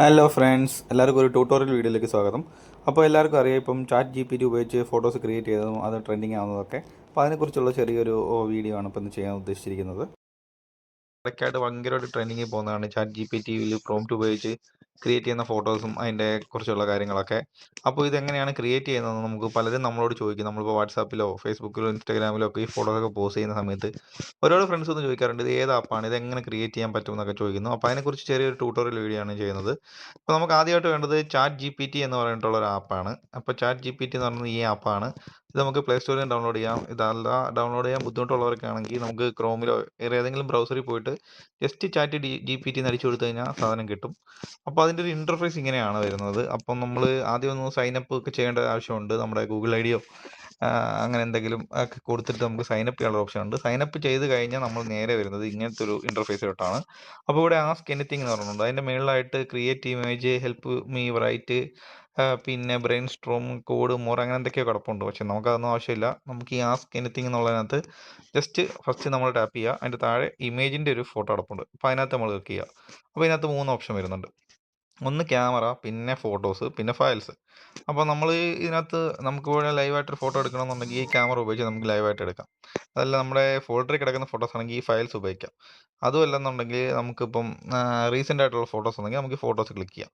Hello friends, എല്ലാവർക്കും ഒരു tutorial വീഡിയോയിലേക്ക് സ്വാഗതം. അപ്പോൾ എല്ലാവർക്കും അറിയാം, ഇപ്പം ചാറ്റ് GPT ഉപയോഗിച്ച് ഫോട്ടോസ് ക്രിയേറ്റ് ചെയ്തതും അത് ട്രെൻഡിങ് ആവുന്നതൊക്കെ. അപ്പോൾ അതിനെക്കുറിച്ചുള്ള ചെറിയൊരു വീഡിയോ ആണ് ഇപ്പോൾ ഇന്ന് ചെയ്യാൻ ഉദ്ദേശിച്ചിരിക്കുന്നത്. ഇടയ്ക്കായിട്ട് ഭയങ്കരമായിട്ട് ട്രെൻഡിങ്ങിൽ പോകുന്നതാണ് ചാറ്റ് GPTയിൽ പ്രോംപ്റ്റ് ഉപയോഗിച്ച് ക്രിയേറ്റ് ചെയ്യുന്ന ഫോട്ടോസും അതിൻ്റെ കുറിച്ചുള്ള കാര്യങ്ങളൊക്കെ. അപ്പോൾ ഇതെങ്ങനെയാണ് ക്രിയേറ്റ് ചെയ്യുന്നതെന്ന് നമുക്ക് പലരും നമ്മളോട് ചോദിക്കും. നമ്മളിപ്പോൾ വാട്സാപ്പിലോ ഫേസ്ബുക്കിലോ ഇൻസ്റ്റാഗ്രാമിലോ ഒക്കെ ഈ ഫോട്ടോസൊക്കെ പോസ്റ്റ് ചെയ്യുന്ന സമയത്ത് ഒരുപാട് ഫ്രണ്ട്സ് ഒന്ന് ചോദിക്കാറുണ്ട്, ഇത് ഏത് ആപ്പാണ്, ഇതെങ്ങനെ ക്രിയേറ്റ് ചെയ്യാൻ പറ്റും എന്നൊക്കെ ചോദിക്കുന്നു. അപ്പോൾ അതിനെക്കുറിച്ച് ചെറിയൊരു ട്യൂട്ടോറിയൽ വീഡിയോ ആണ് ചെയ്യുന്നത്. അപ്പോൾ നമുക്ക് ആദ്യമായിട്ട് വേണ്ടത് ചാറ്റ് GPT എന്ന് പറഞ്ഞിട്ടുള്ള ഒരു ആപ്പാണ്. അപ്പോൾ ചാറ്റ് GPT എന്ന് പറയുന്നത് ഈ ആപ്പാണ്. ഇത് നമുക്ക് പ്ലേ സ്റ്റോറിൽ നിന്ന് ഡൗൺലോഡ് ചെയ്യാം. ഇതല്ല ഡൗൺലോഡ് ചെയ്യാൻ ബുദ്ധിമുട്ടുള്ളവർക്കാണെങ്കിൽ നമുക്ക് ക്രോമിലോ വേറെ ഏതെങ്കിലും ബ്രൗസറിൽ പോയിട്ട് ജസ്റ്റ് ചാറ്റ് GPT എന്ന് അടിച്ചു കൊടുത്തു കഴിഞ്ഞാൽ സാധനം കിട്ടും. അപ്പോൾ അതിൻ്റെ ഒരു ഇൻ്റർഫേസ് ഇങ്ങനെയാണ് വരുന്നത്. അപ്പം നമ്മൾ ആദ്യം ഒന്ന് സൈനപ്പ് ഒക്കെ ചെയ്യേണ്ട ആവശ്യമുണ്ട്. നമ്മുടെ ഗൂഗിൾ ഐഡിയോ അങ്ങനെ എന്തെങ്കിലും ഒക്കെ കൊടുത്തിട്ട് നമുക്ക് സൈനപ്പ് ചെയ്യാനുള്ള ഓപ്ഷൻ ഉണ്ട്. സൈനപ്പ് ചെയ്ത് കഴിഞ്ഞാൽ നമ്മൾ നേരെ വരുന്നത് ഇങ്ങനത്തെ ഒരു ഇൻ്റർഫേസിലോട്ടാണ്. അപ്പോൾ ഇവിടെ ആസ്ക് എനിത്തിങ് എന്ന് പറഞ്ഞിട്ടുണ്ട്. അതിൻ്റെ മുകളിലായിട്ട് create image, help me write, പിന്നെ ബ്രെയിൻ സ്ട്രോം, കോഡ് മോർ, അങ്ങനെ എന്തൊക്കെയോ കിടപ്പുണ്ട്. പക്ഷെ നമുക്കതൊന്നും ആവശ്യമില്ല. നമുക്ക് ഈ ആസ്ക് എനിത്തിങ് എന്നുള്ളതിനകത്ത് ജസ്റ്റ് ഫസ്റ്റ് നമ്മൾ ടാപ്പ് ചെയ്യുക. അതിൻ്റെ താഴെ ഇമേജിൻ്റെ ഒരു ഫോട്ടോ കിടപ്പുണ്ട്. അപ്പോൾ അതിനകത്ത് നമ്മൾ ക്ലിക്ക് ചെയ്യുക. അപ്പോൾ ഇതിനകത്ത് 3 ഓപ്ഷൻ വരുന്നുണ്ട്. ഒന്ന് ക്യാമറ, പിന്നെ ഫോട്ടോസ്, പിന്നെ ഫയൽസ്. അപ്പോൾ നമ്മൾ ഇതിനകത്ത് നമുക്കിവിടെ ലൈവായിട്ടൊരു ഫോട്ടോ എടുക്കണമെന്നുണ്ടെങ്കിൽ ഈ ക്യാമറ ഉപയോഗിച്ച് നമുക്ക് ലൈവായിട്ട് എടുക്കാം. അതല്ല നമ്മുടെ ഫോൾഡറിൽ കിടക്കുന്ന ഫോട്ടോസ് ആണെങ്കിൽ ഈ ഫയൽസ് ഉപയോഗിക്കാം. അതും അല്ലെന്നുണ്ടെങ്കിൽ നമുക്കിപ്പം റീസെൻ്റ് ആയിട്ടുള്ള ഫോട്ടോസ് ഉണ്ടെങ്കിൽ നമുക്ക് ഫോട്ടോസ് ക്ലിക്ക് ചെയ്യാം.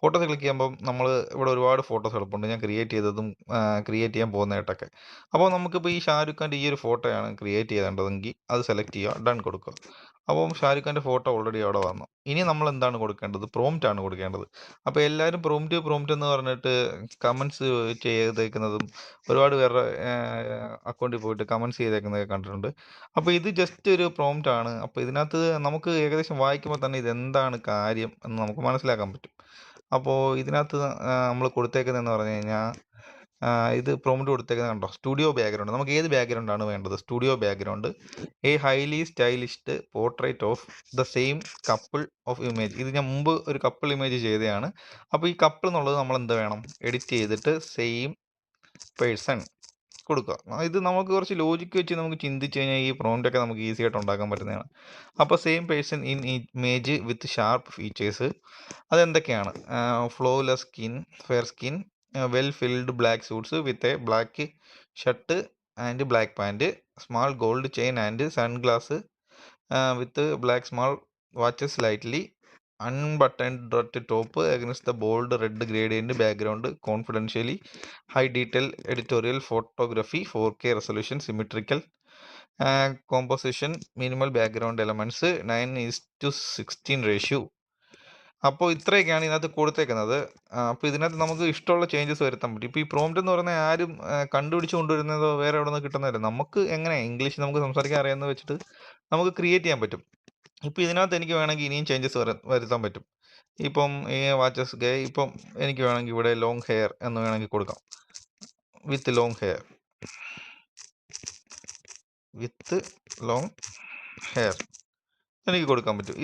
ഫോട്ടോസ് ക്ലിക്ക് ചെയ്യുമ്പം നമ്മൾ ഇവിടെ ഒരുപാട് ഫോട്ടോസ് കിടപ്പുണ്ട്, ഞാൻ ക്രിയേറ്റ് ചെയ്തതും ക്രിയേറ്റ് ചെയ്യാൻ പോകുന്നതായിട്ടൊക്കെ. അപ്പോൾ നമുക്കിപ്പോൾ ഈ ഷാരൂഖ് ഖാൻ്റെ ഈ ഒരു ഫോട്ടോയാണ് ക്രിയേറ്റ് ചെയ്യേണ്ടതെങ്കിൽ അത് സെലക്ട് ചെയ്യുക, ഡൺ കൊടുക്കുക. അപ്പം ഷാരൂഖ് ഖാൻ്റെ ഫോട്ടോ ഓൾറെഡി അവിടെ വന്നു. ഇനി നമ്മൾ എന്താണ് കൊടുക്കേണ്ടത്? പ്രോംപ്റ്റ് ആണ് കൊടുക്കേണ്ടത്. അപ്പോൾ എല്ലാവരും പ്രോംപ്റ്റ് എന്ന് പറഞ്ഞിട്ട് കമൻറ്റ്സ് ചെയ്തേക്കുന്നതും ഒരുപാട് പേരുടെ അക്കൗണ്ടിൽ പോയിട്ട് കമൻറ്റ്സ് ചെയ്തേക്കുന്നതൊക്കെ കണ്ടിട്ടുണ്ട്. അപ്പോൾ ഇത് ജസ്റ്റ് ഒരു പ്രോംപ്റ്റ് ആണ്. അപ്പോൾ ഇതിനകത്ത് നമുക്ക് ഏകദേശം വായിക്കുമ്പോൾ തന്നെ ഇതെന്താണ് കാര്യം എന്ന് നമുക്ക് മനസ്സിലാക്കാൻ പറ്റും. അപ്പോൾ ഇതിനകത്ത് നമ്മൾ കൊടുത്തേക്കുന്നതെന്ന് പറഞ്ഞു കഴിഞ്ഞാൽ ഇത് പ്രോംപ്റ്റ് കൊടുത്തേക്കുന്നത് കണ്ടോ, സ്റ്റുഡിയോ ബാക്ക്ഗ്രൗണ്ട്. നമുക്ക് ഏത് ബാക്ക്ഗ്രൗണ്ടാണ് വേണ്ടത്? Studio background, a highly stylished portrait of the same couple of image. ഇത് ഞാൻ മുമ്പ് ഒരു കപ്പിൾ ഇമേജ് ചെയ്തതാണ്. അപ്പോൾ ഈ കപ്പിൾ എന്നുള്ളത് നമ്മൾ എന്ത് വേണം? എഡിറ്റ് ചെയ്തിട്ട് സെയിം പേഴ്സൺ കൊടുക്കുക. ഇത് നമുക്ക് കുറച്ച് ലോജിക്ക് വെച്ച് നമുക്ക് ചിന്തിച്ച് കഴിഞ്ഞാൽ ഈ പ്രോംപ്റ്റ് ഒക്കെ നമുക്ക് ഈസി ആയിട്ട് ഉണ്ടാക്കാൻ പറ്റുന്നതാണ്. അപ്പോൾ same person in image with sharp features. അതെന്തൊക്കെയാണ്? Flawless skin, fair skin, well filled black suits with a black shirt and black pant, small gold chain and sunglass with black small watches lightly unbuttoned at top against the bold red gradient background, confidentially, high detail editorial photography, 4K resolution, symmetrical composition, minimal background elements, 9:16 ratio. അപ്പോൾ ഇത്രയൊക്കെയാണ് ഇതിനകത്ത് കൊടുത്തേക്കുന്നത്. അപ്പോൾ ഇതിനകത്ത് നമുക്ക് ഇഷ്ടമുള്ള changes വരുത്താൻ പറ്റും. ഇപ്പോൾ ഈ പ്രോംപ്റ്റ് എന്ന് പറയുന്നത് ആരും കണ്ടുപിടിച്ച് കൊണ്ടുവരുന്നതോ വേറെ എവിടെ നിന്ന് കിട്ടുന്നതല്ല. നമുക്ക് എങ്ങനെ ഇംഗ്ലീഷ് നമുക്ക് സംസാരിക്കാൻ അറിയാമെന്ന് വെച്ചിട്ട് നമുക്ക് ക്രിയേറ്റ് ചെയ്യാൻ പറ്റും. ഇപ്പോൾ ഇതിനകത്ത് എനിക്ക് വേണമെങ്കിൽ ഇനിയും ചേഞ്ചസ് വരുത്താൻ പറ്റും. ഇപ്പം ഈ വാച്ചസ് ഗേ, ഇപ്പം എനിക്ക് വേണമെങ്കിൽ ഇവിടെ ലോങ് ഹെയർ എന്ന് വേണമെങ്കിൽ കൊടുക്കാം. With long hair, with long hair എനിക്ക് കൊടുക്കാൻ പറ്റും.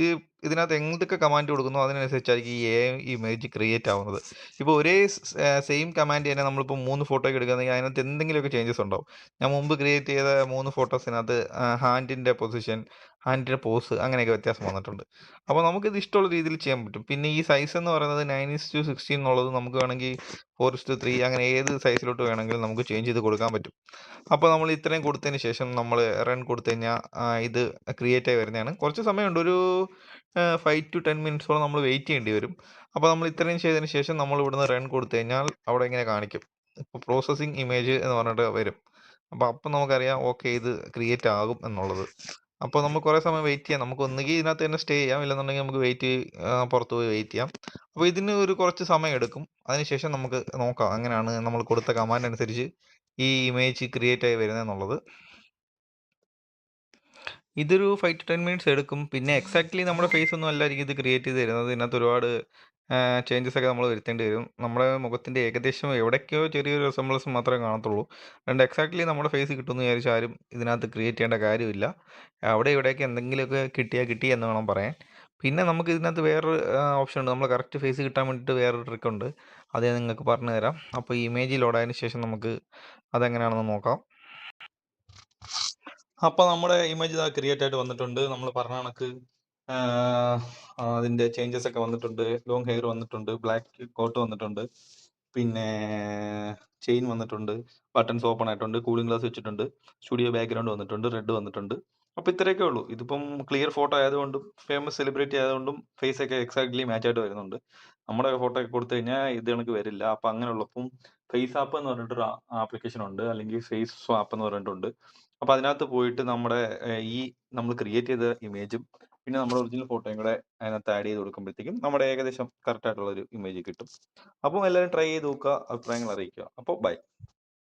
ഇതിനകത്ത് എന്തൊക്കെ കമാൻഡ് കൊടുക്കുന്നു അതിനനുസരിച്ചായിരിക്കും ഈ ഇമേജ് ക്രിയേറ്റ് ആവുന്നത്. ഇപ്പോൾ ഒരേ സെയിം കമാൻഡ് തന്നെ നമ്മളിപ്പോൾ 3 ഫോട്ടോയൊക്കെ എടുക്കുകയാണെങ്കിൽ അതിനകത്ത് എന്തെങ്കിലുമൊക്കെ ചേഞ്ചസ് ഉണ്ടാവും. ഞാൻ മുമ്പ് ക്രിയേറ്റ് ചെയ്ത 3 ഫോട്ടോസിനകത്ത് ഹാൻഡിൻ്റെ പൊസിഷൻ, ഹാൻഡിൻ്റെ പോസ്, അങ്ങനെയൊക്കെ വ്യത്യാസം വന്നിട്ടുണ്ട്. അപ്പോൾ നമുക്കിത് ഇഷ്ടമുള്ള രീതിയിൽ ചെയ്യാൻ പറ്റും. പിന്നെ ഈ സൈസ് എന്ന് പറയുന്നത് 9:16 എന്നുള്ളത് നമുക്ക് വേണമെങ്കിൽ 4:3 അങ്ങനെ ഏത് സൈസിലോട്ട് വേണമെങ്കിലും നമുക്ക് ചേഞ്ച് ചെയ്ത് കൊടുക്കാൻ പറ്റും. അപ്പോൾ നമ്മൾ ഇത്രയും കൊടുത്തതിന് ശേഷം നമ്മൾ റൺ കൊടുത്തു കഴിഞ്ഞാൽ ഇത് ക്രിയേറ്റ് ആയി വരുന്നതാണ്. കുറച്ച് സമയമുണ്ട്, ഒരു 5 to 10 മിനിറ്റ്സോളം നമ്മൾ വെയിറ്റ് ചെയ്യേണ്ടി വരും. അപ്പോൾ നമ്മൾ ഇത്രയും ചെയ്തതിന് ശേഷം നമ്മൾ ഇവിടുന്ന് റൺ കൊടുത്തു കഴിഞ്ഞാൽ അവിടെ ഇങ്ങനെ കാണിക്കും, ഇപ്പോൾ പ്രോസസ്സിങ് ഇമേജ് എന്ന് പറഞ്ഞിട്ട് വരും. അപ്പം നമുക്കറിയാം ഓക്കെ ഇത് ക്രിയേറ്റ് ആകും എന്നുള്ളത്. അപ്പോൾ നമുക്ക് കുറേ സമയം വെയിറ്റ് ചെയ്യാം. നമുക്ക് ഒന്നുകിൽ ഇതിനകത്ത് തന്നെ സ്റ്റേ ചെയ്യാം, ഇല്ലെന്നുണ്ടെങ്കിൽ നമുക്ക് പുറത്ത് പോയി വെയിറ്റ് ചെയ്യാം. അപ്പോൾ ഇതിന് ഒരു കുറച്ച് സമയം എടുക്കും. അതിനുശേഷം നമുക്ക് നോക്കാം എങ്ങനെയാണ് നമ്മൾ കൊടുത്ത കമാൻഡ് അനുസരിച്ച് ഈ ഇമേജ് ക്രിയേറ്റ് ആയി വരുന്നതെന്നുള്ളത്. ഇതൊരു 5 to 10 മിനിറ്റ്സ് എടുക്കും. പിന്നെ എക്സാക്ട്ലി നമ്മുടെ ഫേസ് ഒന്നും അല്ലായിരിക്കും ഇത് ക്രിയേറ്റ് ചെയ്ത് തരുന്നത്. ഇതിനകത്ത് ഒരുപാട് ചേഞ്ചസ് ഒക്കെ നമ്മൾ വരുത്തേണ്ടി വരും. നമ്മുടെ മുഖത്തിൻ്റെ ഏകദേശം എവിടേക്കോ ചെറിയൊരു റിസംബ്ലൻസ് മാത്രമേ കാണത്തുള്ളൂ. അതുകൊണ്ട് എക്സാക്ട്ലി നമ്മുടെ ഫേസ് കിട്ടുമെന്ന് വിചാരിച്ച് ആരും ഇതിനകത്ത് ക്രിയേറ്റ് ചെയ്യേണ്ട കാര്യമില്ല. അവിടെ ഇവിടെയൊക്കെ എന്തെങ്കിലുമൊക്കെ കിട്ടിയാൽ കിട്ടി എന്ന് വേണം പറയാൻ. പിന്നെ നമുക്ക് ഇതിനകത്ത് വേറൊരു ഓപ്ഷൻ ഉണ്ട്. നമ്മൾ കറക്റ്റ് ഫേസ് കിട്ടാൻ വേണ്ടിയിട്ട് വേറൊരു ട്രിക്ക് ഉണ്ട്. അത് ഞാൻ നിങ്ങൾക്ക് പറഞ്ഞു തരാം. അപ്പോൾ ഈ ഇമേജ് ലോഡായതിനു ശേഷം നമുക്ക് അതെങ്ങനെയാണെന്ന് നോക്കാം. അപ്പോൾ നമ്മുടെ ഇമേജ് ക്രിയേറ്റ് ആയിട്ട് വന്നിട്ടുണ്ട്. നമ്മൾ പറഞ്ഞ കണക്ക് അതിൻ്റെ ചേഞ്ചസ് ഒക്കെ വന്നിട്ടുണ്ട്. ലോങ് ഹെയർ വന്നിട്ടുണ്ട്, ബ്ലാക്ക് കോട്ട് വന്നിട്ടുണ്ട്, പിന്നെ ചെയിൻ വന്നിട്ടുണ്ട്, ബട്ടൺസ് ഓപ്പൺ ആയിട്ടുണ്ട്, കൂളിംഗ് ഗ്ലാസ് വെച്ചിട്ടുണ്ട്, സ്റ്റുഡിയോ ബാക്ക്ഗ്രൗണ്ട് വന്നിട്ടുണ്ട്, റെഡ് വന്നിട്ടുണ്ട്. അപ്പോൾ ഇത്രയൊക്കെ ഉള്ളൂ. ഇതിപ്പം ക്ലിയർ ഫോട്ടോ ആയതുകൊണ്ടും ഫേമസ് സെലിബ്രിറ്റി ആയതുകൊണ്ടും ഫേസ് ഒക്കെ എക്സാക്ട്ലി മാച്ച് ആയിട്ട് വരുന്നുണ്ട്. നമ്മുടെ ഫോട്ടോ ഒക്കെ കൊടുത്തു കഴിഞ്ഞാൽ ഇത് കണക്ക് വരില്ല. അപ്പം അങ്ങനെയുള്ളപ്പം ഫേസ് ആപ്പ് എന്ന് പറഞ്ഞിട്ടൊരു ആപ്ലിക്കേഷൻ ഉണ്ട്, അല്ലെങ്കിൽ ഫേസ് സ്വാപ്പ് എന്ന് പറഞ്ഞിട്ടുണ്ട്. അപ്പോൾ അതിനകത്ത് പോയിട്ട് നമ്മുടെ ഈ നമ്മൾ ക്രിയേറ്റ് ചെയ്ത ഇമേജും പിന്നെ നമ്മുടെ ഒറിജിനൽ ഫോട്ടോയും കൂടെ അതിനകത്ത് ആഡ് ചെയ്ത് കൊടുക്കുമ്പോഴത്തേക്കും നമ്മുടെ ഏകദേശം കറക്റ്റ് ആയിട്ടുള്ള ഒരു ഇമേജ് കിട്ടും. അപ്പോൾ എല്ലാവരും ട്രൈ ചെയ്ത് നോക്കുക, അഭിപ്രായങ്ങൾ അറിയിക്കുക. അപ്പോൾ ബൈ.